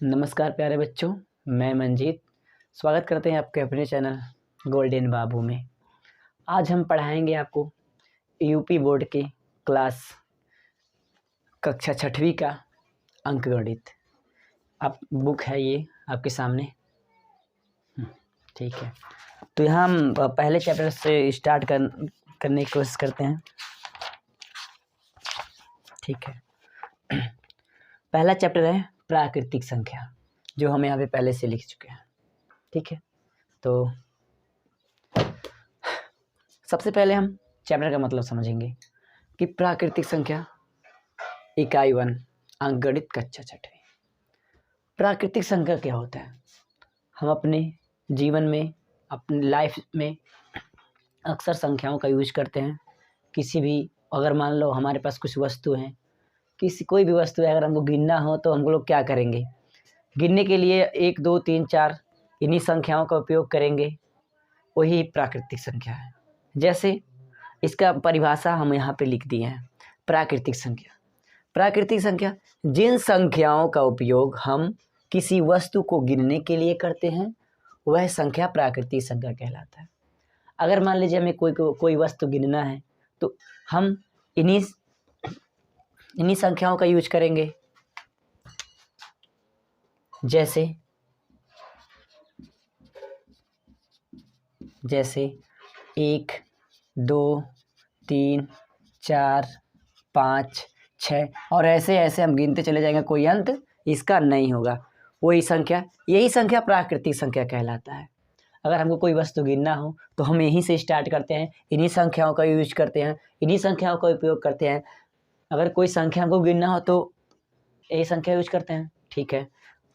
नमस्कार प्यारे बच्चों, मैं मंजीत स्वागत करते हैं आपके अपने चैनल गोल्डन बाबू में। आज हम पढ़ाएंगे आपको यूपी बोर्ड के क्लास कक्षा 6वीं का अंकगणित। आप बुक है ये आपके सामने, ठीक है। तो यहाँ हम पहले चैप्टर से स्टार्ट करने की कोशिश करते हैं, ठीक है। पहला चैप्टर है प्राकृतिक संख्या, जो हम यहाँ पे पहले से लिख चुके हैं, ठीक है। तो सबसे पहले हम चैप्टर का मतलब समझेंगे कि प्राकृतिक संख्या इकाई 1 अंकगणित कक्षा 6वीं। प्राकृतिक संख्या क्या होता है? हम अपने जीवन में, अपनी लाइफ में अक्सर संख्याओं का यूज करते हैं। किसी भी, अगर मान लो हमारे पास कुछ वस्तु हैं, कोई भी वस्तु है, अगर हमको गिनना हो तो हम लोग क्या करेंगे? गिनने के लिए 1 2 3 4 इन्हीं संख्याओं का उपयोग करेंगे। वही प्राकृतिक संख्या है। जैसे इसका परिभाषा हम यहाँ पे लिख दिए हैं। प्राकृतिक संख्या, प्राकृतिक संख्या जिन संख्याओं का उपयोग हम किसी वस्तु को गिनने के लिए करते हैं, वह संख्या प्राकृतिक संख्या कहलाता है। अगर मान लीजिए हमें कोई वस्तु गिनना है तो हम इन्हीं संख्याओं का यूज करेंगे। जैसे 1 2 3 4 5 6 और ऐसे ऐसे हम गिनते चले जाएंगे, कोई अंत इसका नहीं होगा। यही संख्या प्राकृतिक संख्या कहलाता है। अगर हमको कोई वस्तु गिनना हो तो हम यहीं से स्टार्ट करते हैं, इन्हीं संख्याओं का यूज करते हैं, इन्हीं संख्याओं का उपयोग करते हैं। अगर कोई संख्या हमको गिनना हो तो यही संख्या यूज करते हैं, ठीक है।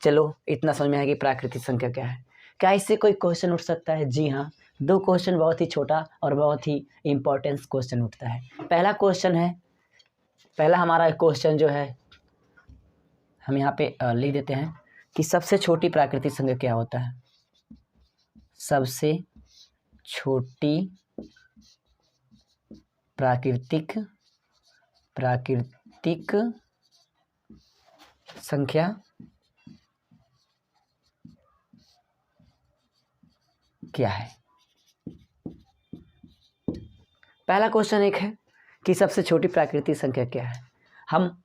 चलो, इतना समझ में है कि प्राकृतिक संख्या क्या है। क्या इससे कोई क्वेश्चन उठ सकता है? जी हाँ, 2 क्वेश्चन बहुत ही छोटा और बहुत ही इम्पोर्टेंट क्वेश्चन उठता है। पहला हमारा क्वेश्चन जो है, हम यहाँ पे लिख देते हैं कि सबसे छोटी प्राकृतिक संख्या क्या होता है? सबसे छोटी प्राकृतिक संख्या क्या है? पहला क्वेश्चन एक है कि सबसे छोटी प्राकृतिक संख्या क्या है। हम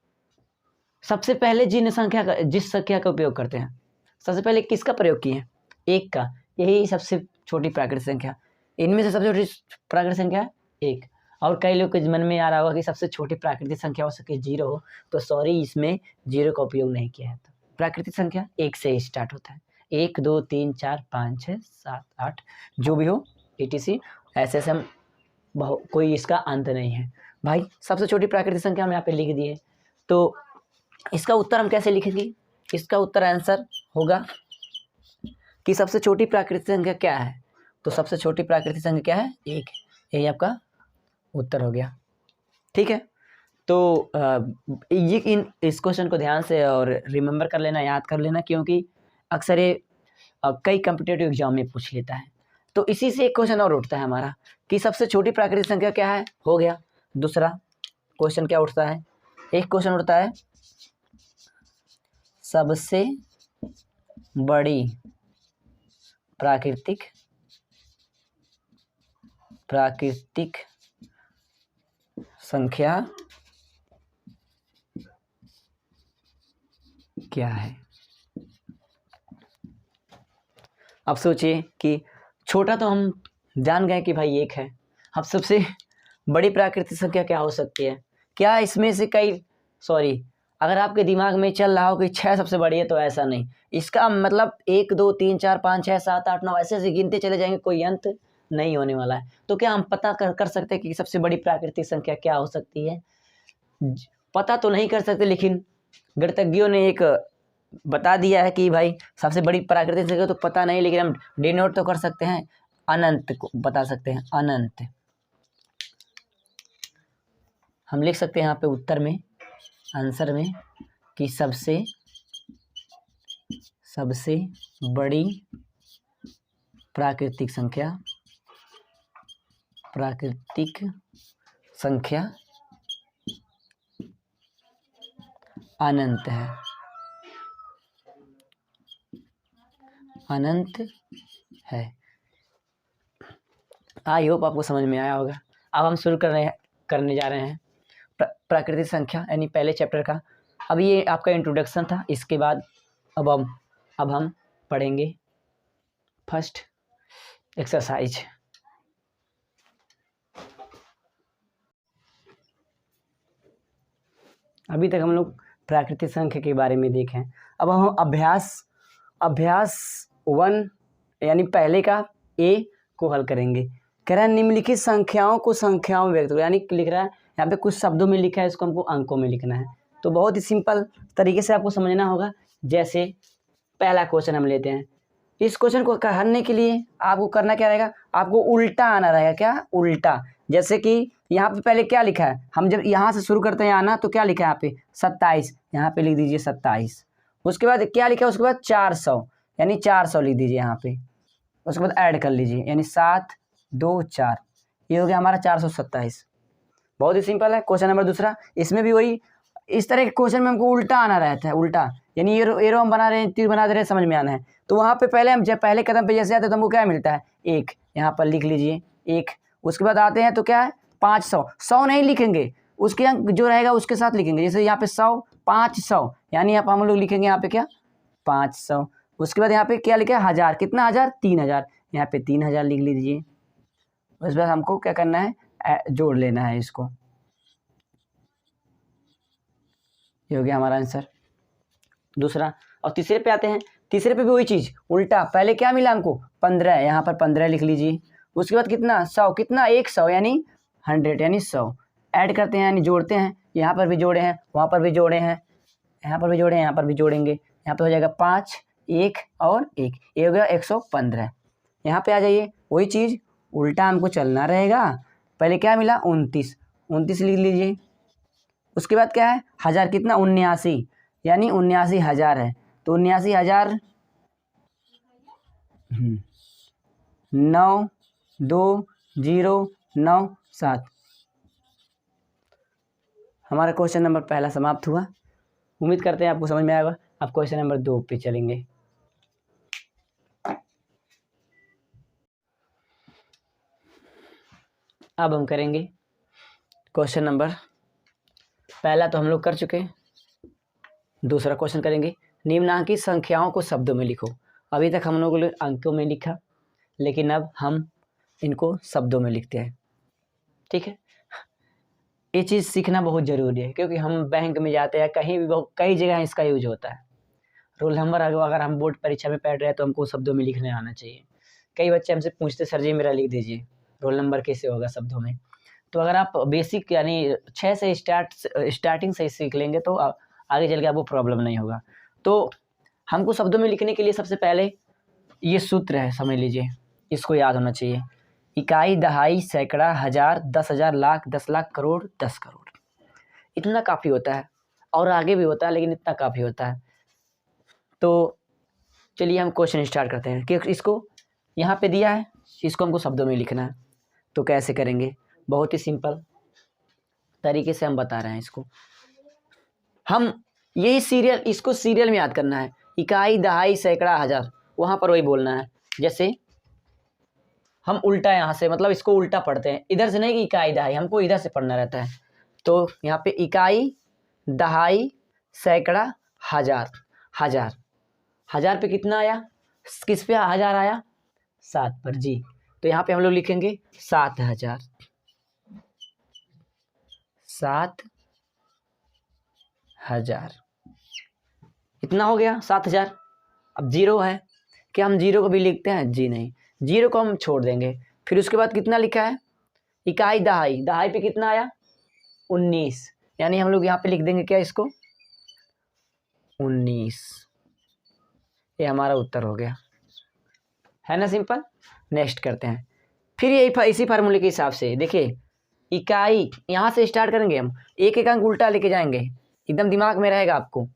सबसे पहले जिस संख्या का उपयोग करते हैं, सबसे पहले किसका प्रयोग किए हैं? 1 का। यही सबसे छोटी प्राकृतिक संख्या। इनमें से सबसे छोटी प्राकृतिक संख्या 1। और कई लोग के मन में आ रहा होगा कि सबसे छोटी प्राकृतिक संख्या हो सके 0 हो, तो सॉरी, इसमें 0 का उपयोग नहीं किया है। तो प्राकृतिक संख्या 1 से स्टार्ट होता है। 1 2 3 4 5 6 7 8 जो भी हो, etc। ऐसे हम कोई इसका अंत नहीं है भाई। सबसे छोटी प्राकृतिक संख्या हम यहाँ पे लिख दिए। तो इसका उत्तर हम कैसे लिखेंगे? इसका उत्तर आंसर होगा कि सबसे छोटी प्राकृतिक संख्या क्या है। तो सबसे छोटी प्राकृतिक संख्या क्या है? 1। यही आपका उत्तर हो गया, ठीक है। तो इस क्वेश्चन को ध्यान से और रिमेंबर कर लेना, याद कर लेना, क्योंकि अक्सर ये कई कॉम्पिटिटिव एग्जाम में पूछ लेता है। तो इसी से एक क्वेश्चन और उठता है हमारा कि सबसे छोटी प्राकृतिक संख्या क्या है। हो गया। दूसरा क्वेश्चन क्या उठता है? एक क्वेश्चन उठता है सबसे बड़ी प्राकृतिक संख्या क्या है। अब सोचिए कि छोटा तो हम जान गए कि भाई 1 है। अब सबसे बड़ी प्राकृतिक संख्या क्या हो सकती है? क्या इसमें से अगर आपके दिमाग में चल रहा हो कि 6 सबसे बड़ी है, तो ऐसा नहीं। इसका मतलब 1 2 3 4 5 6 7 8 9 ऐसे गिनते चले जाएंगे, कोई अंत नहीं होने वाला है। तो क्या हम पता कर सकते हैं कि सबसे बड़ी प्राकृतिक संख्या क्या हो सकती है? पता तो नहीं कर सकते, लेकिन गणितज्ञों ने एक बता दिया है कि भाई सबसे बड़ी प्राकृतिक संख्या तो पता नहीं, लेकिन हम डिनोट तो कर सकते हैं, अनंत को बता सकते हैं। अनंत हम लिख सकते हैं यहाँ पे उत्तर में, आंसर में, कि सबसे बड़ी प्राकृतिक संख्या अनंत है। अनंत है। आई होप आपको समझ में आया होगा। अब हम शुरू करने जा रहे हैं प्राकृतिक संख्या यानी पहले चैप्टर का। अब ये आपका इंट्रोडक्शन था, इसके बाद अब हम पढ़ेंगे फर्स्ट एक्सरसाइज। अभी तक हम लोग प्राकृतिक संख्या के बारे में देखें। अब हम अभ्यास 1 यानी पहले का ए को हल करेंगे। कह रहा है निम्नलिखित संख्याओं को संख्याओं में व्यक्त करो, यानी लिख रहा है यहाँ पे कुछ शब्दों में लिखा है, इसको हमको अंकों में लिखना है। तो बहुत ही सिंपल तरीके से आपको समझना होगा। जैसे पहला क्वेश्चन हम लेते हैं। इस क्वेश्चन को हलने के लिए आपको करना क्या रहेगा, आपको उल्टा आना रहेगा। क्या उल्टा? जैसे कि यहाँ पे पहले क्या लिखा है, हम जब यहाँ से शुरू करते हैं आना तो क्या लिखा है यहाँ पे 27, यहाँ पे लिख दीजिए 27। उसके बाद क्या लिखा है, उसके बाद 400 यानी 400 लिख दीजिए यहाँ पे। उसके बाद ऐड कर लीजिए यानी 7 2 4, ये हो गया हमारा 427। बहुत ही सिंपल है। क्वेश्चन नंबर दूसरा, इसमें भी वही इस तरह के क्वेश्चन में हमको उल्टा आना रहता है। उल्टा यानी एरो हम बना रहे हैं, तीर बना दे रहे हैं, समझ में आना है। तो वहाँ पे पहले हम जब पहले कदम पे जैसे आते हैं तो हमको क्या मिलता है 1, यहाँ पर लिख लीजिए 1। उसके बाद आते हैं तो क्या है 500, 100 नहीं लिखेंगे, उसके अंक जो रहेगा उसके साथ लिखेंगे। जैसे यहाँ पे 100 500 यानी यहाँ पर हम लोग लिखेंगे यहाँ पे क्या 500। उसके बाद यहाँ पे क्या लिखा है 1000, कितना 1000 3000, यहाँ पे 3000 लिख लीजिए। उसके बाद हमको क्या करना है जोड़ लेना है इसको। ये हो गया हमारा आंसर दूसरा। और तीसरे पे आते हैं। तीसरे पे भी वही चीज़ उल्टा, पहले क्या मिला हमको 15, यहाँ पर 15 लिख लीजिए। उसके बाद कितना 100, कितना 100 यानी 100 यानी 100, ऐड करते हैं यानी जोड़ते हैं। यहाँ पर भी जोड़े हैं, वहाँ पर भी जोड़े हैं, यहाँ पर भी जोड़े हैं, यहाँ पर भी जोड़ेंगे। यहाँ पर हो जाएगा 5 1 और 1, ये हो गया 115। यहाँ पे आ जाइए, वही चीज़ उल्टा हमको चलना रहेगा। पहले क्या मिला 29 लिख लीजिए। उसके बाद क्या है 1000, कितना 79 यानी 79,000 है। तो 79,000 9 2 0 9 7। हमारा क्वेश्चन नंबर पहला समाप्त हुआ। उम्मीद करते हैं आपको समझ में आएगा। अब क्वेश्चन नंबर 2 पे चलेंगे। अब हम करेंगे क्वेश्चन नंबर पहला तो हम लोग कर चुके हैं, दूसरा क्वेश्चन करेंगे। निम्नांकित संख्याओं को शब्दों में लिखो। अभी तक हम लोगों ने अंकों में लिखा, लेकिन अब हम इनको शब्दों में लिखते हैं। ठीक है, ये चीज़ सीखना बहुत ज़रूरी है, क्योंकि हम बैंक में जाते हैं, कहीं भी कई जगह इसका यूज होता है। रोल नंबर अगर हम बोर्ड परीक्षा में पढ़ रहे हैं तो हमको शब्दों में लिखने आना चाहिए। कई बच्चे हमसे पूछते सर जी मेरा लिख दीजिए, रोल नंबर कैसे होगा शब्दों में। तो अगर आप बेसिक यानी 6 से स्टार्टिंग से सीख लेंगे तो आगे चल के आपको प्रॉब्लम नहीं होगा। तो हमको शब्दों में लिखने के लिए सबसे पहले ये सूत्र है, समझ लीजिए, इसको याद होना चाहिए। इकाई, दहाई, सैकड़ा, हज़ार, 10,000, लाख, 10 लाख, करोड़, 10 करोड़। इतना काफ़ी होता है, और आगे भी होता है, लेकिन इतना काफ़ी होता है। तो चलिए हम क्वेश्चन स्टार्ट करते हैं कि इसको यहाँ पे दिया है, इसको हमको शब्दों में लिखना है। तो कैसे करेंगे, बहुत ही सिंपल तरीके से हम बता रहे हैं इसको। हम यही इसको सीरियल में याद करना है। इकाई, दहाई, सैकड़ा, हज़ार, वहाँ पर वही बोलना है। जैसे हम उल्टा यहाँ से, मतलब इसको उल्टा पढ़ते हैं, इधर से नहीं कि इकाई दहाई, हमको इधर से पढ़ना रहता है। तो यहाँ पे इकाई, दहाई, सैकड़ा, हज़ार। हज़ार पे कितना आया, किस पे 1000 आया 7 पर जी। तो यहाँ पे हम लोग लिखेंगे 7,000, 7,000 इतना हो गया 7,000। अब जीरो है, क्या हम जीरो को भी लिखते हैं, जी नहीं, जीरो को हम छोड़ देंगे। फिर उसके बाद कितना लिखा है इकाई, दहाई पे कितना आया 19, यानी हम लोग यहाँ पे लिख देंगे क्या इसको 19। ये हमारा उत्तर हो गया, है ना, सिंपल। नेक्स्ट करते हैं। फिर यही इसी फार्मूले के हिसाब से देखिए, इकाई यहाँ से स्टार्ट करेंगे, हम एक एक अंक उल्टा लेके जाएंगे, एकदम दिमाग में रहेगा आपको।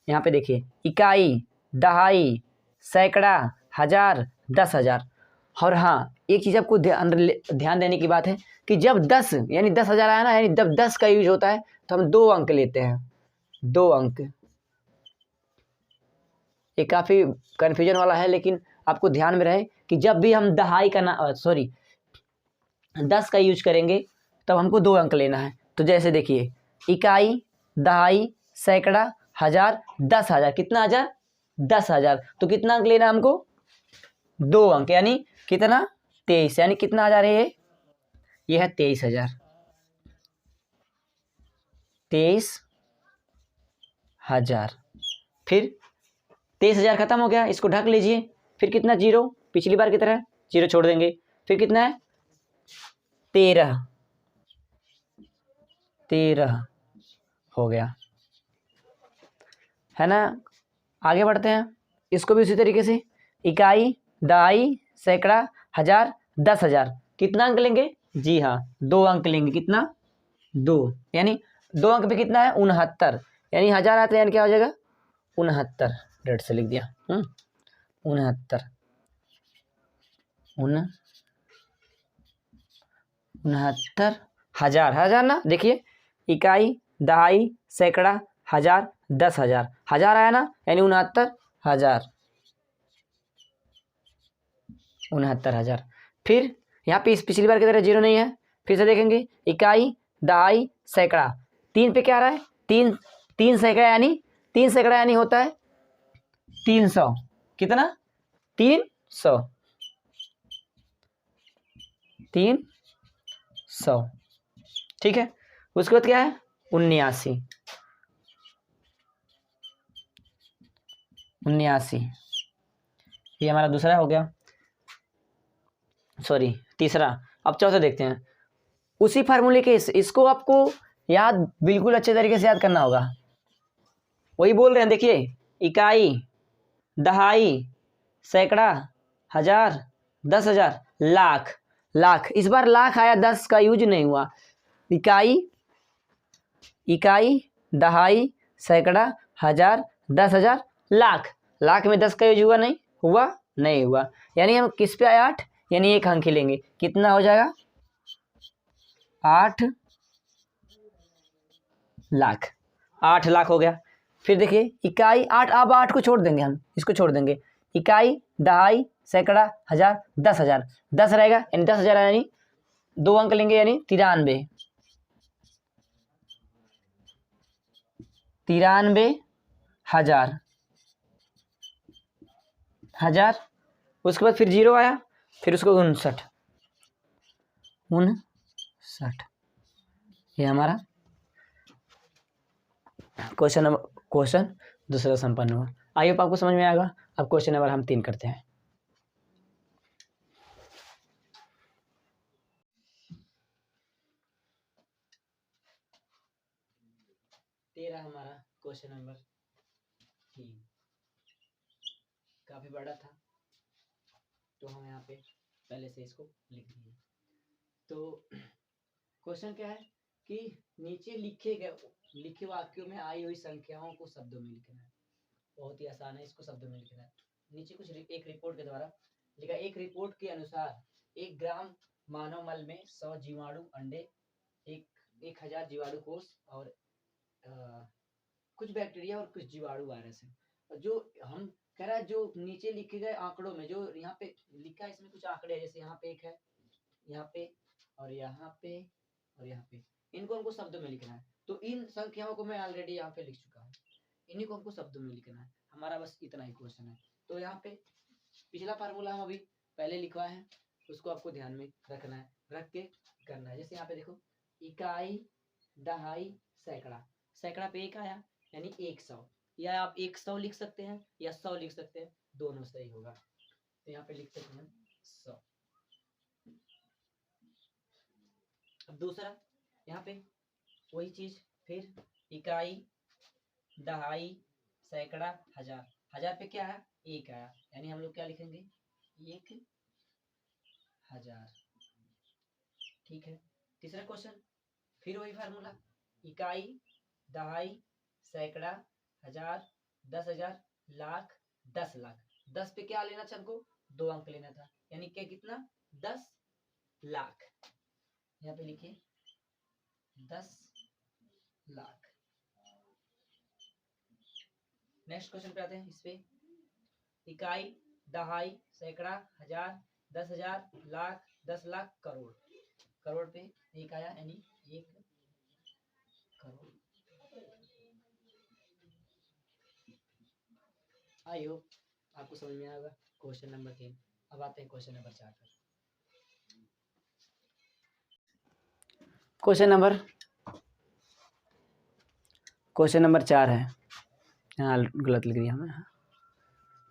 यहाँ पे देखिए इकाई, दहाई, सैकड़ा, हज़ार, 10,000। और हाँ, एक चीज़ आपको ध्यान देने की बात है कि जब 10 यानी 10,000 आया ना, यानी जब 10 का यूज होता है तो हम 2 अंक लेते हैं, 2 अंक। ये काफ़ी कन्फ्यूजन वाला है, लेकिन आपको ध्यान में रहे कि जब भी हम दहाई का 10 का यूज करेंगे तब हमको 2 अंक लेना है। तो जैसे देखिए इकाई, दहाई, सैकड़ा, हजार, 10,000, कितना हजार? 10,000। तो कितना अंक लेना हमको? 2 अंक, यानी कितना? 23। यानी कितना हजार है ये है 23,000। 23,000। फिर 23,000 खत्म हो गया, इसको ढक लीजिए। फिर कितना? 0, पिछली बार की तरह 0 छोड़ देंगे। फिर कितना है? 13 हो गया, है ना। आगे बढ़ते हैं, इसको भी उसी तरीके से इकाई, दहाई, सैकड़ा, हजार, 10,000, कितना अंक लेंगे? जी हाँ, 2 अंक लेंगे। कितना? 2, यानी 2 अंक पे कितना है? 69, यानी 1000 आता है, यानी क्या हो जाएगा? 69। डेट से लिख दिया 69, 69,000। हजार ना, देखिए इकाई, दहाई, सैकड़ा, हजार, 10,000, हजार आया ना, यानी 69,000। 69,000। फिर यहाँ पे इस पिछली बार की तरह 0 नहीं है, फिर से देखेंगे इकाई, दहाई, सैकड़ा, 3 पे क्या आ रहा है? 3 सैकड़ा, यानी 3 सैकड़ा यानी होता है 300। कितना? 300। 300, ठीक है। उसके बाद क्या है? 79। 79, ये हमारा दूसरा हो गया, सॉरी तीसरा। अब चौथा देखते हैं। उसी फार्मूले के इसको आपको याद बिल्कुल अच्छे तरीके से याद करना होगा। वही बोल रहे हैं, देखिए इकाई, दहाई, सैकड़ा, हजार, 10,000, लाख। लाख, इस बार लाख आया, 10 का यूज नहीं हुआ। इकाई, दहाई, सैकड़ा, हजार, 10,000, लाख। लाख में 10 का यूज हुआ? नहीं हुआ, नहीं हुआ। यानी हम किस पे आए? 8, यानी 1 अंक ही लेंगे। कितना हो जाएगा? 8 लाख। 8 लाख हो गया। फिर देखिए इकाई 8, अब 8 को छोड़ देंगे, हम इसको छोड़ देंगे। इकाई, दहाई, सैकड़ा, हजार, 10,000, 10 रहेगा, यानी 10,000, यानी 2 अंक लेंगे, यानी 93। 93,000। हजार, उसके बाद फिर 0 आया, फिर उसको 59। 59, ये हमारा क्वेश्चन दूसरा संपन्न हुआ। आई होप आपको समझ में आएगा। अब क्वेश्चन नंबर हम 3 करते हैं। तेरा हमारा क्वेश्चन नंबर 3 काफी बड़ा था, तो हम यहाँ पे पहले से इसको लिख दिए। तो क्वेश्चन क्या है कि नीचे लिखे वाक्यों में आई हुई संख्याओं को शब्दों में लिखना है। बहुत ही आसान है, इसको शब्दों में लिखना है। नीचे एक रिपोर्ट के द्वारा लिखा। एक रिपोर्ट के अनुसार 1 ग्राम मानव मल में 100 जीवाणु अंडे, 1000 जीवाणु कोष और कुछ बैक्टीरिया और कुछ जीवाणु वायरस है। जो हम कह रहा है, जो नीचे लिखे गए आंकड़ों में जो यहाँ पे लिखा है, इसमें कुछ आंकड़े हैं, जैसे यहाँ पे एक है, यहाँ पे और यहाँ पे और यहाँ पे, इनको हमको शब्दों में लिखना है। तो इन संख्याओं को मैं ऑलरेडी यहाँ पे लिख चुका हूँ, इन्हीं को हमको शब्दों में लिखना है। हमारा बस इतना ही क्वेश्चन है। तो यहाँ पे पिछला फार्मूला हम अभी पहले लिखवाए हैं, उसको आपको ध्यान में रखना है, रख के करना है। जैसे यहाँ पे देखो इकाई, दहाई, सैकड़ा। सैकड़ा पे 1 आया, यानी 100, या आप 100 लिख सकते हैं या 100 लिख सकते हैं, दोनों सही होगा। तो यहाँ पे लिख सकते हैं 100। अब दूसरा यहाँ पे वही चीज, फिर इकाई, दहाई, सैकड़ा, हजार। हजार पे क्या है? 1 आया, यानी हम लोग क्या लिखेंगे? 1,000, ठीक है। तीसरा क्वेश्चन, फिर वही फार्मूला, इकाई, दहाई, सैकड़ा, हजार, 10,000, लाख, 10 लाख। 10 पे क्या लेना था हमको? 2 अंक लेना था, यानी क्या? कितना? 10 लाख। यहाँ पे लिखिए 10 लाख। नेक्स्ट क्वेश्चन पे आते हैं। इस पे इकाई, दहाई, सैकड़ा, हजार, 10,000, लाख, 10 लाख, करोड़। करोड़ पे एक आया यानी 1 करोड़। आई होप आपको समझ में आएगा क्वेश्चन नंबर 3। अब आते हैं क्वेश्चन नंबर 4 पर। क्वेश्चन नंबर 4 है, यहाँ गलत लिख दिया हमने।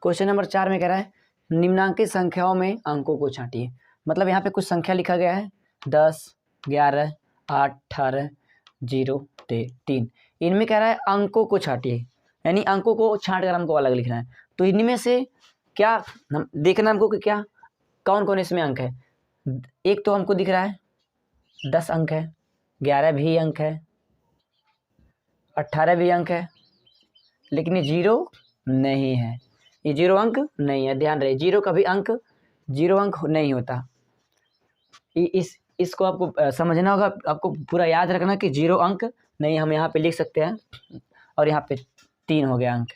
क्वेश्चन नंबर 4 में कह रहा है निम्नांकित संख्याओं में अंकों को छांटिए। मतलब यहाँ पे कुछ संख्या लिखा गया है 10, 11, 8, 18, 0, 3। इनमें कह रहा है अंकों को छांटिए, यानी अंकों को छांट कर हमको अलग लिखना है। तो इनमें से क्या देखना हमको कि क्या कौन कौन इसमें अंक है। एक तो हमको दिख रहा है 10 अंक है, 11 भी अंक है, 18 भी अंक है, लेकिन ये 0 नहीं है। ये 0 अंक नहीं है, ध्यान रहे 0 का भी अंक 0 अंक नहीं होता। इसको आपको समझना होगा, आपको पूरा याद रखना कि 0 अंक नहीं। हम यहाँ पे लिख सकते हैं और यहाँ पे 3 हो गया अंक,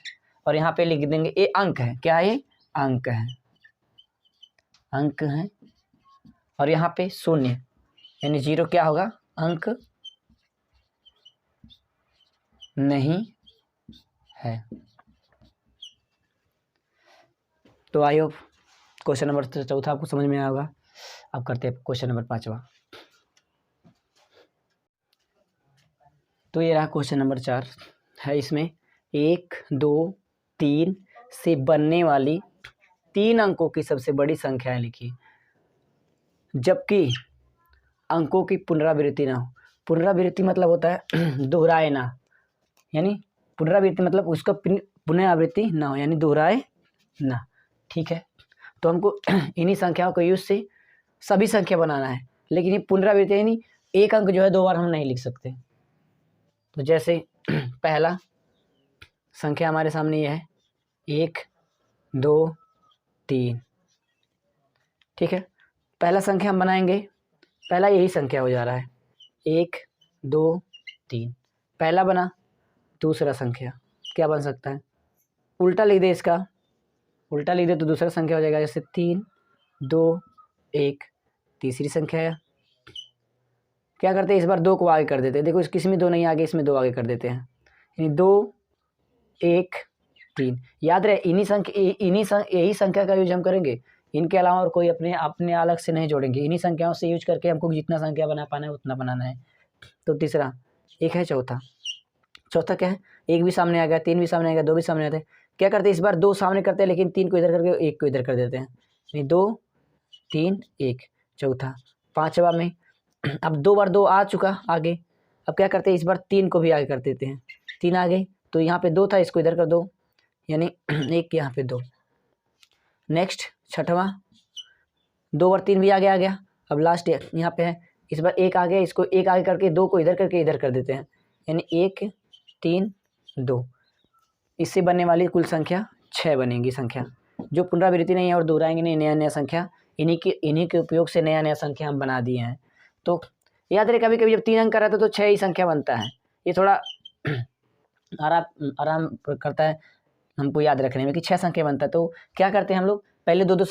और यहाँ पे लिख देंगे ये अंक है। क्या है? ये अंक है, अंक है। और यहाँ पे 0 यानी 0 क्या होगा? अंक नहीं है। तो आई होप क्वेश्चन नंबर 4 आपको समझ में आया होगा। अब करते हैं क्वेश्चन नंबर 5। तो ये रहा क्वेश्चन नंबर 4 है। इसमें 1, 2, 3 से बनने वाली 3 अंकों की सबसे बड़ी संख्याएं लिखी, जबकि अंकों की पुनरावृत्ति ना हो। पुनरावृत्ति मतलब होता है दोहराए ना, यानी पुनरावृत्ति मतलब उसका पुनरावृत्ति ना हो, यानी दोहराए ना। ठीक है, तो हमको इन्हीं संख्याओं को यूज से सभी संख्या बनाना है, लेकिन ये पुनरावृत्ति यानी एक अंक जो है 2 बार हम नहीं लिख सकते। तो जैसे पहला संख्या हमारे सामने ये है 1, 2, 3। ठीक है, पहला संख्या हम बनाएंगे, पहला यही संख्या हो जा रहा है 1, 2, 3। पहला बना। दूसरा संख्या क्या बन सकता है? उल्टा लिख दे, इसका उल्टा लिख दे तो दूसरा संख्या हो जाएगा, जैसे 3, 2, 1। तीसरी संख्या है, क्या करते हैं इस बार 2 को आगे कर देते हैं। देखो किसी 2 नहीं आगे, इसमें 2 आगे कर देते हैं, यानी 2, 1, 3। याद रहे यही संख्या का यूज हम करेंगे, इनके अलावा और कोई अपने अलग से नहीं जोड़ेंगे। इन्हीं संख्याओं से यूज करके हमको जितना संख्या बना पाना है उतना बनाना है। तो तीसरा एक है। चौथा क्या है? 1 भी सामने आ गया, 3 भी सामने आ गया, 2 भी सामने आते हैं। क्या करते हैं इस बार 2 सामने करते हैं, लेकिन 3 को इधर करके 1 को इधर कर देते हैं, यानी 2, 3, 1। चौथा। पांचवा में अब 2 बार 2 आ चुका आगे, अब क्या करते हैं इस बार 3 को भी आगे कर देते हैं। 3 आ गए तो यहाँ पे 2 था, इसको इधर कर दो, यानी 1 यहाँ पे 2। नेक्स्ट छठवां, 2 बार 3 भी आगे आ गया। अब लास्ट यहाँ पे है, इस बार 1 आ गया, इसको 1 आगे करके 2 को इधर करके इधर कर देते हैं, यानी 1, 3, 2। इससे बनने वाली कुल संख्या 6 बनेगी संख्या, जो पुनरावृत्ति नहीं है और दोहराएंगे नहीं, नया संख्या। इन्हीं के उपयोग से नया संख्या हम बना दिए हैं। तो याद रहे कभी कभी जब 3 अंक का रहता है तो 6 ही संख्या बनता है। ये थोड़ा आराम करता है हमको याद रखने में कि 6 संख्या बनता है। तो क्या करते हैं हम लोग, पहले दो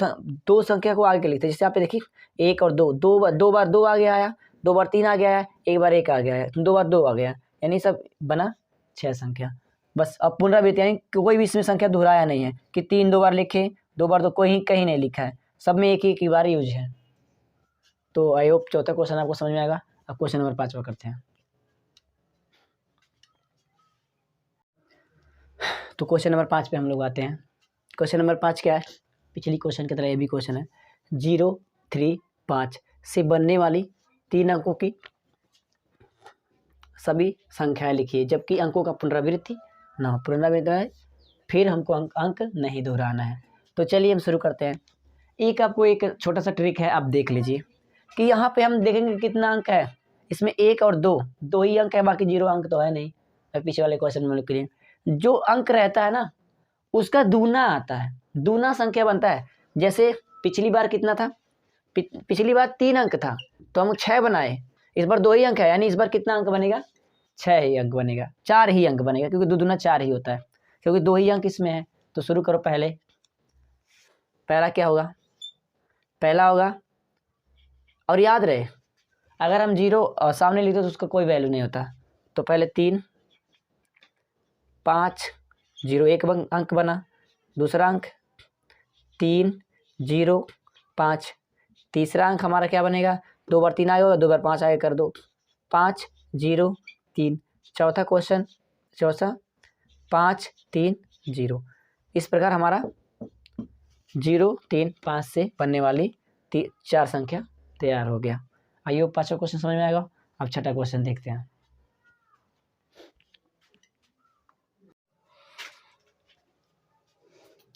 संख्या को आगे के लिखते हैं। जैसे आप देखिए 1 और 2, 2 बार 2 आगे आया, 2 बार 3 आ गया है, 1 बार 1 आ गया है, 2 बार 2 आ गया, यानी सब बना 6 संख्या। बस अब पुनरावृत्ति यानी कोई भी इसमें संख्या दोहराया नहीं है कि 3 2 बार लिखे, 2 बार तो कोई कहीं नहीं लिखा है, सब में एक ही बार यूज है। तो आई होप चौथा क्वेश्चन आपको समझ में आएगा। अब क्वेश्चन नंबर 5 करते हैं। तो क्वेश्चन नंबर 5 पे हम लोग आते हैं। क्वेश्चन नंबर 5 क्या है? पिछली क्वेश्चन की तरह ये भी क्वेश्चन है। 0, 3, 5 से बनने वाली 3 अंकों की सभी संख्याएं लिखिए, जबकि अंकों का पुनरावृत्ति ना हो। पुनरावृत्ति है फिर हमको अंक नहीं दोहराना है। तो चलिए हम शुरू करते हैं। आपको एक छोटा सा ट्रिक है, आप देख लीजिए कि यहाँ पे हम देखेंगे कितना अंक है। इसमें 1 और 2 ही अंक है, बाकी 0 अंक तो है नहीं। पीछे वाले क्वेश्चन में लिख लिए, जो अंक रहता है ना उसका दूना आता है, दूना संख्या बनता है। जैसे पिछली बार कितना था? पिछली बार 3 अंक था तो हम 6 बनाए, इस बार 2 ही अंक है, यानी इस बार कितना अंक बनेगा? 6 ही अंक बनेगा, 4 ही अंक बनेगा, क्योंकि 2 दूना 4 ही होता है, क्योंकि 2 ही अंक इसमें है। तो शुरू करो पहले पहला क्या होगा, पहला होगा, और याद रहे अगर हम 0 सामने लिखते तो उसका कोई वैल्यू नहीं होता। तो पहले 3 5 0 एक अंक बना, दूसरा अंक 3 0 5, तीसरा अंक हमारा क्या बनेगा, 2 बार 3 आएगा, 2 बार 5 आएगा, कर दो 5 0 3। चौथा क्वेश्चन, चौथा 5 3 0। इस प्रकार हमारा 0 3 5 से बनने वाली 4 संख्या तैयार हो गया। आइए 5वां क्वेश्चन समझ में आएगा। अब छठा क्वेश्चन देखते हैं।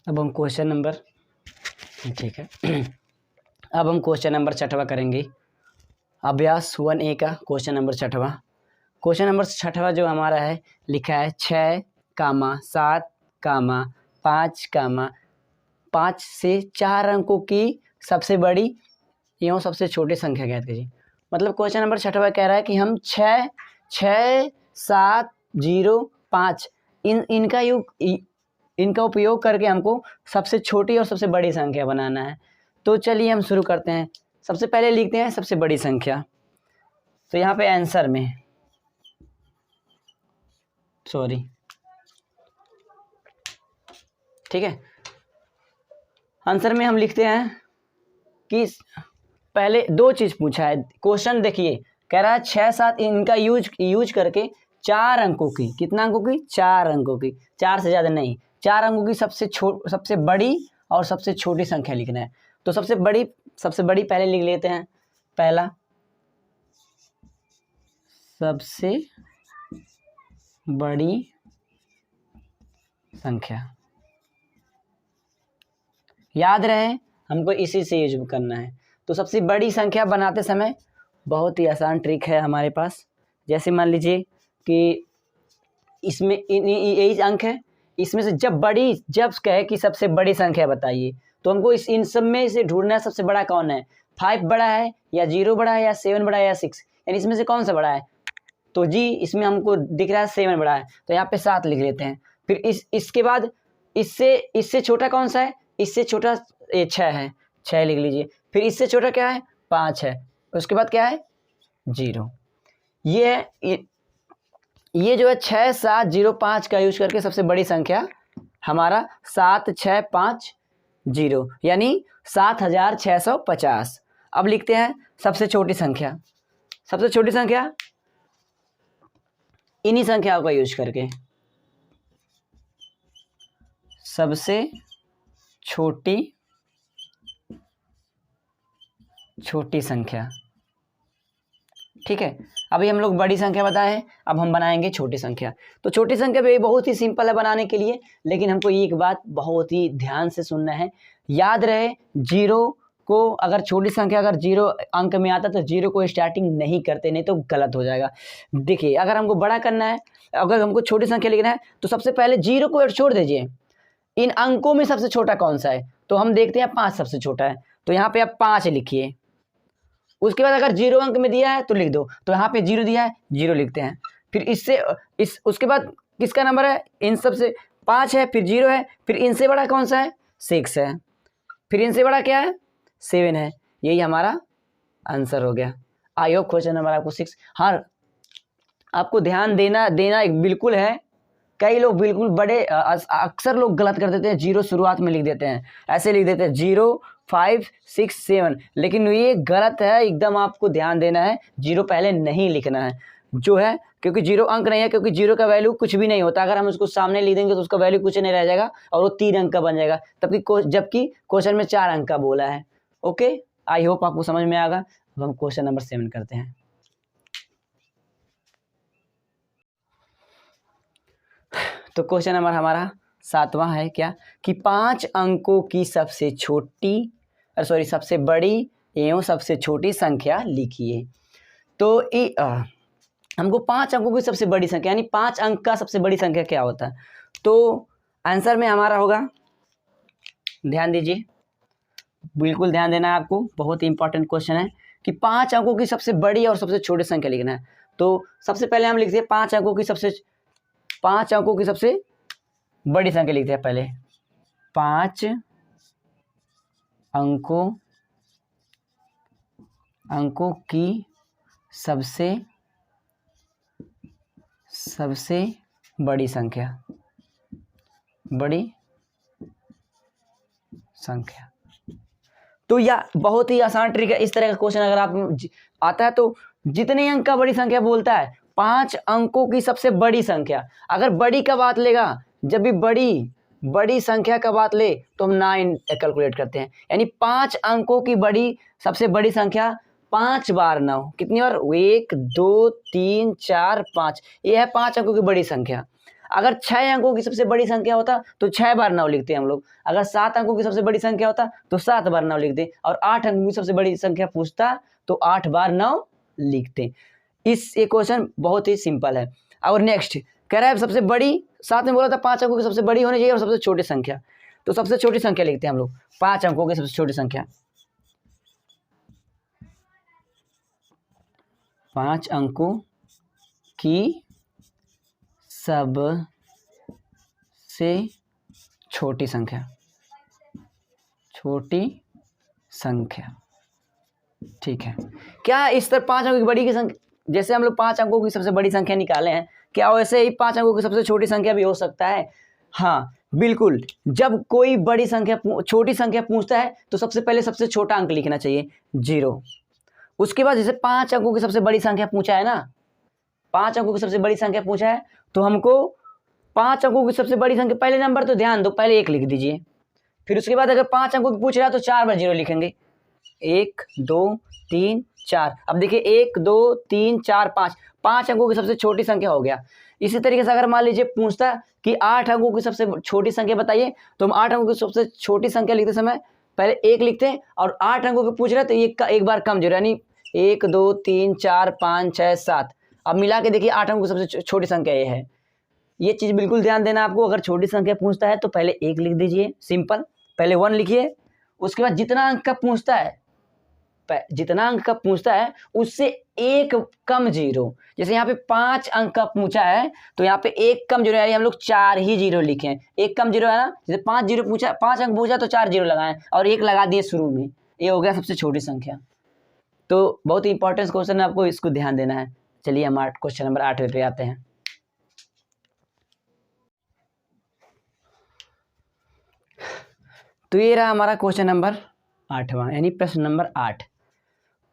अब हम क्वेश्चन नंबर, ठीक है, अब हम क्वेश्चन नंबर 6वां करेंगे। अभ्यास 1A का क्वेश्चन नंबर 6वां। क्वेश्चन नंबर 6वां जो हमारा है लिखा है 6, 7, 5, 5 से 4 अंकों की सबसे बड़ी एवं सबसे छोटी संख्या ज्ञात कीजिए। मतलब क्वेश्चन नंबर 6वां कह रहा है कि हम 6 7 0 5 इनका उपयोग करके हमको सबसे छोटी और सबसे बड़ी संख्या बनाना है। तो चलिए हम शुरू करते हैं। सबसे पहले लिखते हैं सबसे बड़ी संख्या। तो यहाँ पे आंसर में, सॉरी, ठीक है, आंसर में हम लिखते हैं कि पहले 2 चीज़ पूछा है। क्वेश्चन देखिए, कह रहा है 6 7 इनका यूज करके 4 अंकों की, कितना अंकों की, 4 अंकों की, 4 से ज़्यादा नहीं, 4 अंकों की सबसे बड़ी और सबसे छोटी संख्या लिखना है। तो सबसे बड़ी पहले लिख लेते हैं। पहला सबसे बड़ी संख्या, याद रहे हमको इसी से यूज करना है। तो सबसे बड़ी संख्या बनाते समय बहुत ही आसान ट्रिक है हमारे पास। जैसे मान लीजिए कि इसमें यही अंक है, इसमें से जब कहे कि सबसे बड़ी संख्या बताइए, तो हमको इन सब में से ढूंढना है सबसे बड़ा कौन है। 5 बड़ा है या 0 बड़ा है या 7 बड़ा है या 6, यानी इसमें से कौन सा बड़ा है। तो जी इसमें हमको दिख रहा है 7 बड़ा है, तो यहाँ पे 7 लिख लेते हैं। फिर इसके बाद इससे छोटा कौन सा है, इससे छोटा 6 है, 6 लिख लीजिए। फिर इससे छोटा क्या है, 5 है, उसके बाद क्या है, 0। ये जो है 6 7 0 5 का यूज करके सबसे बड़ी संख्या हमारा 7 6 5 0 यानी 7650। अब लिखते हैं सबसे छोटी संख्या। सबसे छोटी संख्या इन्हीं संख्याओं का यूज करके, सबसे छोटी संख्या, ठीक है। अभी हम लोग बड़ी संख्या बताए हैं, अब हम बनाएंगे छोटी संख्या। तो छोटी संख्या भी बहुत ही सिंपल है बनाने के लिए, लेकिन हमको एक बात बहुत ही ध्यान से सुनना है। याद रहे 0 को, अगर छोटी संख्या अगर 0 अंक में आता तो 0 को स्टार्टिंग नहीं करते, नहीं तो गलत हो जाएगा। देखिए अगर हमको बड़ा करना है, अगर हमको छोटी संख्या लिखना है, तो सबसे पहले 0 को छोड़ दीजिए। इन अंकों में सबसे छोटा कौन सा है, तो हम देखते हैं 5 सबसे छोटा है, तो यहाँ पे आप 5 लिखिए। उसके बाद अगर 0 अंक में दिया है तो लिख दो, तो यहाँ पे 0 दिया है, 0 लिखते हैं। फिर उसके बाद किसका नंबर है, इन सबसे 5 है, फिर 0 है, फिर इनसे बड़ा कौन सा है, 6 है, फिर इनसे बड़ा क्या है, 7 है। यही हमारा आंसर हो गया। आई होप क्वेश्चन नंबर आपको 6, हाँ आपको ध्यान देना बिल्कुल है। कई लोग बिल्कुल बड़े अक्सर लोग गलत कर देते हैं, 0 शुरुआत में लिख देते हैं, ऐसे लिख देते हैं 0 5 6 7, लेकिन ये गलत है एकदम। आपको ध्यान देना है, 0 पहले नहीं लिखना है जो है, क्योंकि 0 अंक नहीं है, क्योंकि 0 का वैल्यू कुछ भी नहीं होता। अगर हम उसको सामने लिख देंगे तो उसका वैल्यू कुछ नहीं रह जाएगा और वो 3 अंक का बन जाएगा, जबकि क्वेश्चन में 4 अंक का बोला है। ओके, आई होप आपको समझ में आएगा। अब हम क्वेश्चन नंबर 7 करते हैं। तो क्वेश्चन नंबर हमारा 7वां है क्या, कि 5 अंकों की सबसे बड़ी एवं सबसे छोटी संख्या लिखिए। तो हमको 5 अंकों की सबसे बड़ी संख्या, यानी 5 अंक का सबसे बड़ी संख्या क्या होता है। तो आंसर में हमारा होगा, ध्यान दीजिए, बिल्कुल ध्यान देना है आपको, बहुत ही इंपॉर्टेंट क्वेश्चन है कि 5 अंकों की सबसे बड़ी और सबसे छोटी संख्या लिखना है। तो सबसे पहले हम लिखते हैं 5 अंकों की सबसे बड़ी संख्या लिखते हैं। पहले 5 अंकों की सबसे बड़ी संख्या। तो यह बहुत ही आसान ट्रिक है। इस तरह का क्वेश्चन अगर आप आता है तो जितने अंक का बड़ी संख्या बोलता है 5 अंकों की सबसे बड़ी संख्या। अगर बड़ी का बात लेगा, जब भी बड़ी संख्या का बात ले तो हम 9 कैलकुलेट करते हैं, यानी 5 अंकों की सबसे बड़ी संख्या 5 बार 9 कितनी बार? 1 2 3 4 5, ये है 5 अंकों की बड़ी संख्या। अगर 6 अंकों की सबसे बड़ी संख्या होता तो 6 बार 9 लिखते हैं हम लोग। अगर 7 अंकों की सबसे बड़ी संख्या होता तो 7 बार 9 लिखते, और 8 अंकों की सबसे बड़ी संख्या पूछता तो 8 बार 9 लिखते। ये क्वेश्चन बहुत ही सिंपल है। और नेक्स्ट कह रहा है सबसे बड़ी, साथ में बोला था 5 अंकों की सबसे बड़ी होनी चाहिए और सबसे छोटी संख्या, तो सबसे छोटी संख्या लिखते हैं हम लोग। 5 अंकों की सबसे छोटी संख्या, 5 अंकों की सबसे छोटी संख्या, ठीक है। क्या इस तरह 5 अंकों की बड़ी की संख्या, जैसे हम लोग 5 अंकों की सबसे बड़ी संख्या निकाले हैं, क्या वैसे ही 5 अंकों की सबसे छोटी संख्या भी हो सकता है? हाँ बिल्कुल। जब कोई छोटी संख्या पूछता है तो सबसे पहले सबसे छोटा अंक लिखना चाहिए 0। उसके बाद जैसे 5 अंकों की सबसे बड़ी संख्या पूछा है ना, 5 अंकों की सबसे बड़ी संख्या पूछा है तो हमको 5 अंकों की सबसे बड़ी संख्या, पहले नंबर तो ध्यान दो, पहले 1 लिख दीजिए। फिर उसके बाद अगर 5 अंकों की पूछ रहा है तो 4 बार 0 लिखेंगे, 1 2 3 4। अब देखिए 1 2 3 4 5 अंकों की सबसे छोटी संख्या हो गया। इसी तरीके से अगर मान लीजिए पूछता कि 8 अंकों की सबसे छोटी संख्या बताइए, तो हम 8 अंकों की सबसे छोटी संख्या लिखते समय पहले 1 लिखते हैं, और 8 अंकों की पूछ रहे हैं तो एक बार कम 0, यानी 1 2 3 4 5 6 7। अब मिला के देखिए 8 अंकों की सबसे छोटी संख्या ये है। ये चीज़ बिल्कुल ध्यान देना आपको। अगर छोटी संख्या पूछता है तो पहले 1 लिख दीजिए, सिंपल, पहले 1 लिखिए। उसके बाद जितना अंक का पूछता है उससे 1 कम 0। जैसे यहाँ पे 5 अंक का पूछा है तो यहाँ पे 1 कम 0, यानी हम लोग 4 ही 0 लिखे हैं। 1 कम 0 है ना, जैसे 5 अंक पूछा तो 4 0 लगाएं और 1 लगा दिए शुरू में, ये हो गया सबसे छोटी संख्या। तो बहुत ही इंपॉर्टेंट क्वेश्चन है, आपको इसको ध्यान देना है। चलिए हम क्वेश्चन नंबर 8 पे आते हैं। तो ये रहा हमारा क्वेश्चन नंबर 8वां, यानी प्रश्न नंबर 8।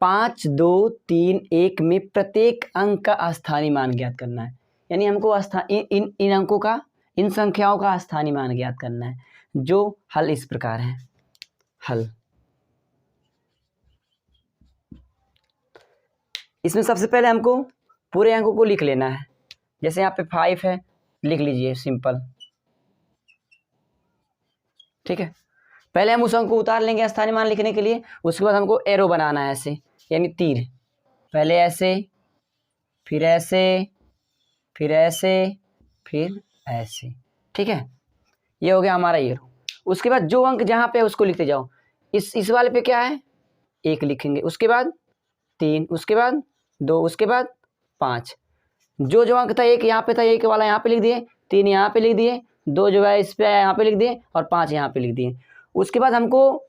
5 2 3 1 में प्रत्येक अंक का स्थानीय मान ज्ञात करना है, यानी हमको इन अंकों का, इन संख्याओं का स्थानीय मान ज्ञात करना है। जो हल इस प्रकार है। हल इसमें सबसे पहले हमको पूरे अंकों को लिख लेना है। जैसे यहाँ पे 5 है, लिख लीजिए, सिंपल, ठीक है। पहले हम उस अंक को उतार लेंगे स्थानीय मान लिखने के लिए। उसके बाद हमको एरो बनाना है ऐसे, यानी तीर, पहले ऐसे, फिर ऐसे, फिर ऐसे, फिर ऐसे, ठीक है। ये हो गया हमारा एरो। उसके बाद जो अंक जहाँ पे है उसको लिखते जाओ। इस वाले पे क्या है? 1 लिखेंगे, उसके बाद 3, उसके बाद 2, उसके बाद 5। जो अंक था 1 यहाँ पे था, 1 वाला यहाँ पे लिख दिए, 3 यहाँ पे लिख दिए, 2 जो है इस पे यहाँ पे लिख दिए, और 5 यहाँ पे लिख दिए। उसके बाद हमको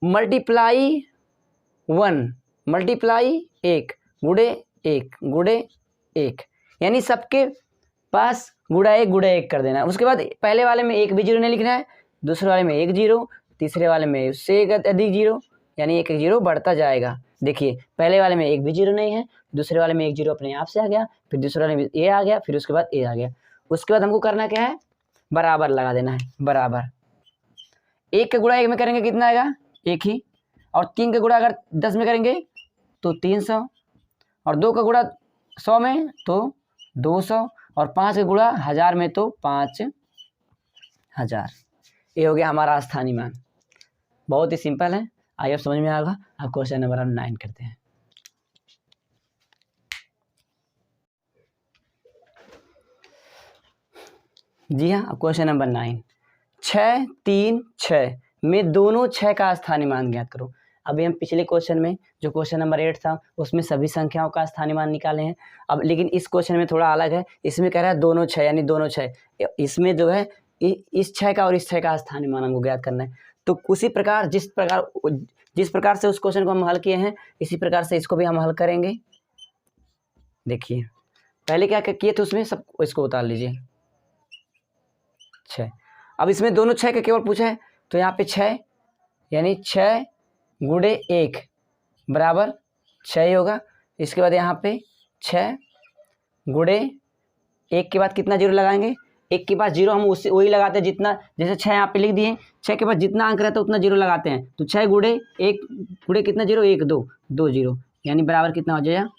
मल्टीप्लाई 1 गुणे 1 यानी सबके पास गुणा 1 कर देना है। उसके बाद पहले वाले में 1 भी 0 नहीं लिखना है, दूसरे वाले में 1 0, तीसरे वाले में उससे 1 अधिक 0, यानी 1 0 बढ़ता जाएगा। देखिए पहले वाले में 1 भी 0 नहीं है, दूसरे वाले में 1 0 अपने आप से आ गया, फिर दूसरे वाले में ए आ गया, फिर उसके बाद ए आ गया। उसके बाद हमको करना क्या है? बराबर लगा देना है, बराबर। 1 का गुणा 1 में करेंगे कितना आएगा? 1 ही। और 3 का गुणा अगर 10 में करेंगे तो 300, और 2 का गुणा 100 में तो 200, और 5 का गुणा 1000 में तो 5000। ये हो गया हमारा स्थानीय मान। बहुत ही सिंपल है, आई होप समझ में आएगा। अब क्वेश्चन नंबर हम 9 करते हैं। जी हाँ, अब क्वेश्चन नंबर 9। 6 3 6 में दोनों 6 का स्थानीय मान ज्ञात करो। अभी हम पिछले क्वेश्चन में जो क्वेश्चन नंबर 8 था उसमें सभी संख्याओं का स्थानीय मान निकाले हैं। अब लेकिन इस क्वेश्चन में थोड़ा अलग है, इसमें कह रहा है दोनों 6, यानी दोनों 6। इसमें जो है इस 6 का और इस 6 का स्थानीय मान हमको ज्ञात करना है। तो उसी प्रकार जिस प्रकार से उस क्वेश्चन को हम हल किए हैं इसी प्रकार से इसको भी हम हल करेंगे। देखिए पहले क्या किए थे उसमें सब इसको उतार लीजिए 6। अब इसमें दोनों 6 का केवल पूछा है तो यहाँ पे 6 यानी 6 गुणे 1 बराबर 6 ही होगा। इसके बाद यहाँ पे 6 गुणे 1 के बाद कितना जीरो लगाएंगे, 1 के बाद जीरो हम उससे वही लगाते हैं जितना, जैसे 6 यहाँ पे लिख दिए, 6 के बाद जितना अंक रहता है उतना जीरो लगाते हैं। तो 6 गुणे 1 गुणे कितना जीरो, 1 2 जीरो, यानी बराबर कितना हो जाएगा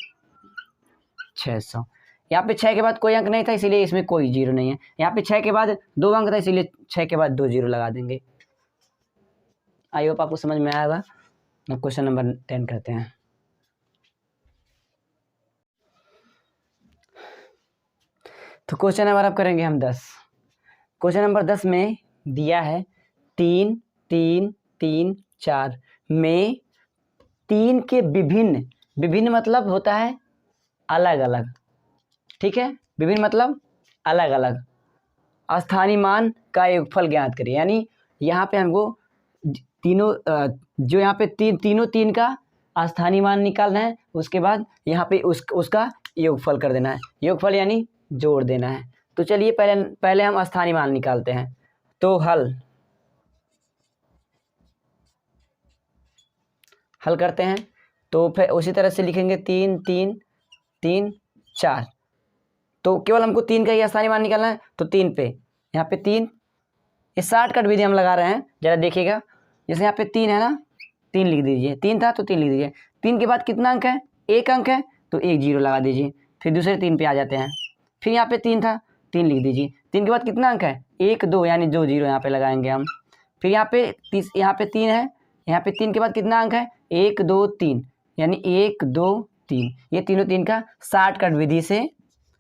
600। यहाँ पे 6 के बाद कोई अंक नहीं था इसीलिए इसमें कोई जीरो नहीं है। यहाँ पे 6 के बाद 2 अंक था इसीलिए 6 के बाद 2 जीरो लगा देंगे। आई होप आपको समझ में आया होगा। अब क्वेश्चन नंबर 10 करते हैं। तो क्वेश्चन नंबर अब करेंगे हम 10। क्वेश्चन नंबर 10 में दिया है 3 3 3 4 में 3 के विभिन्न मतलब होता है अलग अलग, ठीक है, विभिन्न मतलब अलग अलग स्थानीय मान का योगफल ज्ञात करें। यानी यहाँ पे हमको तीनों जो यहाँ पे तीनों 3 का स्थानीय मान निकालना है, उसके बाद यहाँ पे उसका योगफल कर देना है। योगफल यानी जोड़ देना है। तो चलिए पहले हम स्थानीय मान निकालते हैं। तो हल करते हैं। तो फिर उसी तरह से लिखेंगे 3 3 3 4। तो केवल हमको 3 का ही स्थानीय मान निकालना है। तो 3 पे यहाँ पे 3, ये शॉर्टकट विधि हम लगा रहे हैं, जरा देखिएगा। जैसे यहाँ पे 3 है ना, 3 लिख दीजिए, 3 था तो 3 लिख दीजिए। 3 के बाद कितना अंक है, 1 अंक है तो 1 जीरो लगा दीजिए। फिर दूसरे 3 पे आ जाते हैं। फिर यहाँ पे 3 था, 3 लिख दीजिए। 3 के बाद कितना अंक है, 1 2, यानी 2 जीरो यहाँ पे लगाएंगे हम। फिर यहाँ पे 3 है, यहाँ पे 3 के बाद कितना अंक है, 1 2 3, यानी 1 2 3। ये तीनों 3 का शॉर्टकट विधि से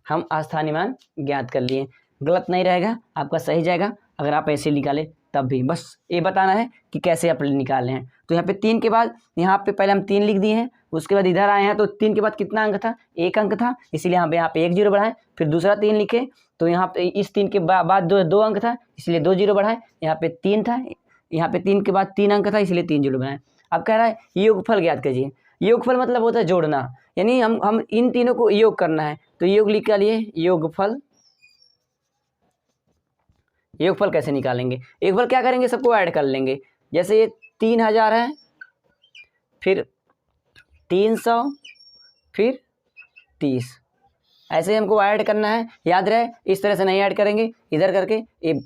हम स्थानीय मान ज्ञात कर लिए। गलत नहीं रहेगा, आपका सही जाएगा अगर आप ऐसे निकालें तब भी। बस ये बताना है कि कैसे आप निकाले हैं। तो यहाँ पे 3 के बाद यहाँ पे पहले हम 3 लिख दिए हैं, उसके बाद इधर आए हैं तो 3 के बाद कितना अंक था, 1 अंक था, इसीलिए यहाँ पे 1 जीरो बढ़ाएं। फिर दूसरा 3 लिखे तो यहाँ पे इस 3 के बाद 2 अंक था इसलिए 2 जीरो बढ़ाएं। यहाँ पे 3 था, यहाँ पे 3 के बाद 3 अंक था इसलिए 3 जीरो बढ़ाएं। अब कह रहा है योगफल ज्ञात कीजिए। योगफल मतलब होता है जोड़ना, यानी हम इन तीनों को योग करना है। तो योग लिख के लिए योगफल। योगफल कैसे निकालेंगे, योगफल क्या करेंगे, सबको ऐड कर लेंगे। जैसे ये 3000 है, फिर 300, फिर 30, ऐसे हमको ऐड करना है। याद रहे इस तरह से नहीं ऐड करेंगे, इधर करके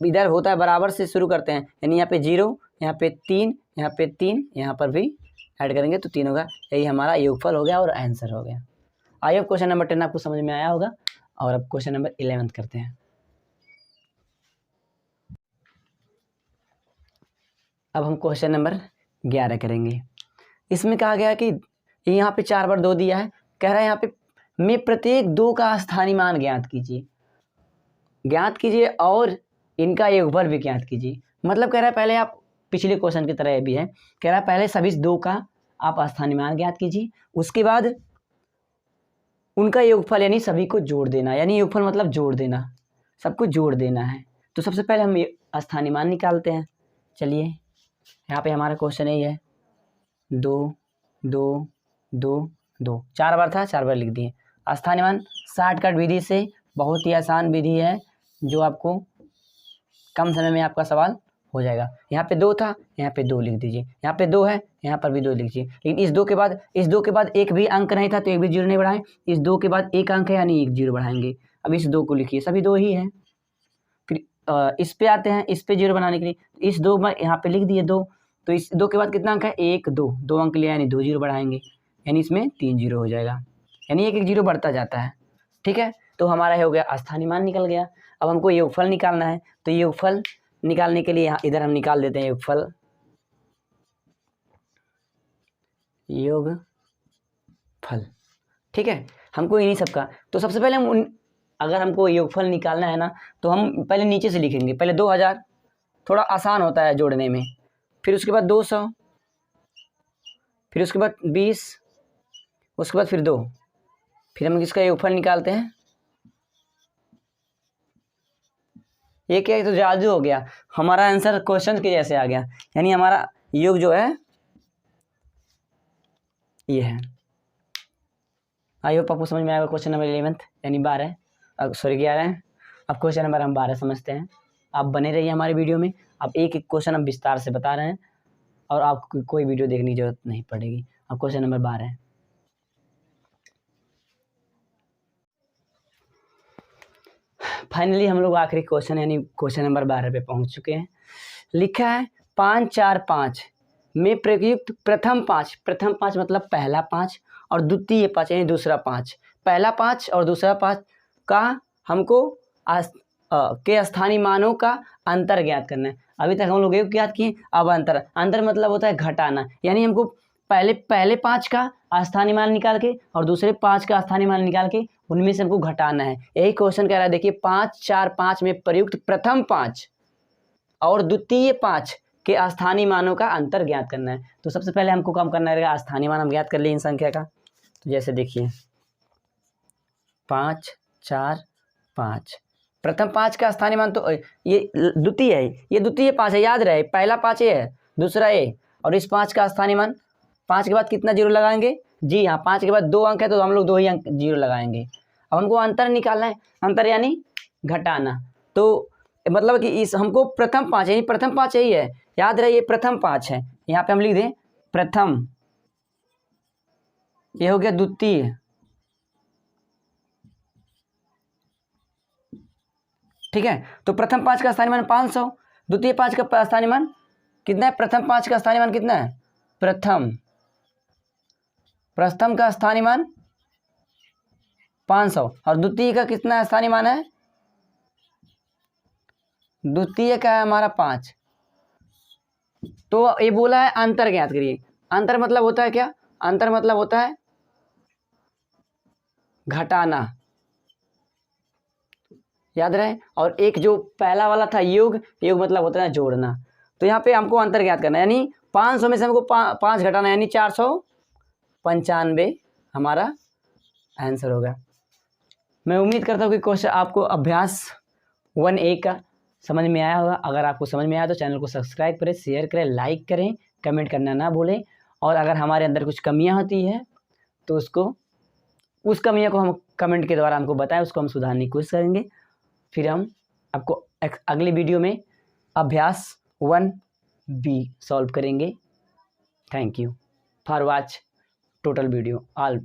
इधर होता है बराबर से शुरू करते हैं, यानी यहाँ पे 0, यहाँ पे 3, यहाँ पे 3, यहाँ पर भी ऐड करेंगे तो 3 होगा। यही हमारा योगफल हो गया और आंसर हो गया। आई होप क्वेश्चन नंबर 10 आपको समझ में आया होगा। और अब क्वेश्चन नंबर 11 करते हैं। अब हम क्वेश्चन नंबर 11 करेंगे। इसमें कहा गया कि यहाँ पे 4 बार 2 दिया है, कह रहा है यहाँ पे में प्रत्येक 2 का स्थानीय मान ज्ञात कीजिए और इनका योगफल भी ज्ञात कीजिए। मतलब कह रहा है पहले आप पिछले क्वेश्चन की तरह भी है, कह रहा है पहले सभी 2 का आप स्थानीय मान ज्ञात कीजिए, उसके बाद उनका योगफल यानी सभी को जोड़ देना, यानी योगफल मतलब जोड़ देना, सबको जोड़ देना है। तो सबसे पहले हम स्थानीय मान निकालते हैं। चलिए यहाँ पे हमारा क्वेश्चन यही है, 2 2 2 2, 4 बार था, 4 बार लिख दिए। स्थानीय मान शॉर्टकट विधि से, बहुत ही आसान विधि है जो आपको कम समय में आपका सवाल हो जाएगा। यहाँ पे 2 था, यहाँ पे 2 लिख दीजिए। यहाँ पे 2 है, यहाँ पर भी 2 लिख दीजिए। लेकिन इस 2 के बाद एक भी अंक नहीं था तो एक भी जीरो नहीं बढ़ाएं। इस 2 के बाद एक अंक है यानी 1 जीरो बढ़ाएंगे। अब इस 2 को लिखिए, सभी 2 ही है। फिर इस पे आते हैं, इस पे जीरो बनाने के लिए इस 2 में यहाँ पे लिख दिए 2, तो इस 2 के बाद कितना अंक है, 1 2 अंक लिया यानी 2 जीरो बढ़ाएंगे, यानी इसमें 3 जीरो हो जाएगा, यानी एक जीरो बढ़ता जाता है। ठीक है, तो हमारा हो गया स्थानीय मान निकल गया। अब हमको योगफल निकालना है, तो योगफल निकालने के लिए यहाँ इधर हम निकाल देते हैं योगफल। ठीक है, हमको इन्हीं सबका, तो सबसे पहले हम अगर हमको योगफल निकालना है ना तो हम पहले नीचे से लिखेंगे। पहले 2000, थोड़ा आसान होता है जोड़ने में। फिर उसके बाद 200, फिर उसके बाद 20, उसके बाद फिर 2, फिर हम इसका योगफल निकालते हैं। ये क्या है, तो जादू हो गया, हमारा आंसर क्वेश्चन के जैसे आ गया, यानी हमारा योग जो है ये है। आई होप आपको समझ में आएगा क्वेश्चन नंबर 11 यानी 12 सॉरी 11 है। अब क्वेश्चन नंबर हम 12 समझते हैं। आप बने रहिए हमारे वीडियो में, आप एक एक क्वेश्चन हम विस्तार से बता रहे हैं और आपको कोई वीडियो देखने की जरूरत नहीं पड़ेगी। अब क्वेश्चन नंबर 12 है। फाइनली हम लोग आखिरी क्वेश्चन यानी क्वेश्चन नंबर 12 पे पहुंच चुके हैं। लिखा है 5 4 5 में प्रयुक्त प्रथम 5 मतलब पहला 5 और द्वितीय 5 यानी दूसरा 5, पहला 5 और दूसरा 5 का हमको के स्थानीय मानों का अंतर ज्ञात करना है। अभी तक हम लोग योग ज्ञात किए, अब अंतर मतलब होता है घटाना, यानी हमको पहले 5 का स्थानीय मान निकाल के और दूसरे 5 का स्थानीय मान निकाल के उनमें से हमको घटाना है। यही क्वेश्चन कह रहा है। देखिए 5 4 5 में प्रयुक्त प्रथम 5 और द्वितीय 5 के स्थानीय मानों का अंतर ज्ञात करना है। तो सबसे पहले हमको काम करना रहेगा, स्थानीय मान हम ज्ञात कर लिए इन संख्या का। तो जैसे देखिए 5 4 5 प्रथम 5 का स्थानीय मान, तो ये द्वितीय है, ये द्वितीय 5 है, याद रहे पहला 5 ये है, दूसरा ये, और इस 5 का स्थानीय मान 5 के बाद कितना जीरो लगाएंगे, जी हाँ 5 के बाद 2 अंक है तो हम लोग 2 ही अंक जीरो लगाएंगे। अब हमको अंतर निकालना है, अंतर यानी घटाना। तो मतलब कि इस हमको प्रथम 5 यानी प्रथम 5 यही है, याद रहे ये प्रथम 5 है, यहाँ पे हम लिख दें प्रथम, ये हो गया द्वितीय, ठीक है। तो प्रथम 5 का स्थानीय मान 500, द्वितीय 5 का स्थानीय मान कितना है, प्रथम 5 का स्थानीय मान कितना है, प्रथम का स्थानीय मान 500 और द्वितीय का कितना स्थानीय मान है, द्वितीय का है हमारा 5। तो ये बोला है अंतर ज्ञात करिए। अंतर मतलब होता है क्या, अंतर मतलब होता है घटाना, याद रहे। और एक जो पहला वाला था योग मतलब होता है जोड़ना। तो यहाँ पे हमको अंतर ज्ञात करना है, यानी 500 में से हमको 5 घटाना है, यानी 495 हमारा आंसर होगा। मैं उम्मीद करता हूँ कि क्वेश्चन आपको अभ्यास 1A का समझ में आया होगा। अगर आपको समझ में आया तो चैनल को सब्सक्राइब करें, शेयर करें, लाइक करें, कमेंट करना ना भूलें। और अगर हमारे अंदर कुछ कमियां होती है तो उस कमियों को हम कमेंट के द्वारा हमको बताएं, उसको हम सुधारने की कोशिश करेंगे। फिर हम आपको अगले वीडियो में अभ्यास 1B सॉल्व करेंगे। Thank you for watch total video all.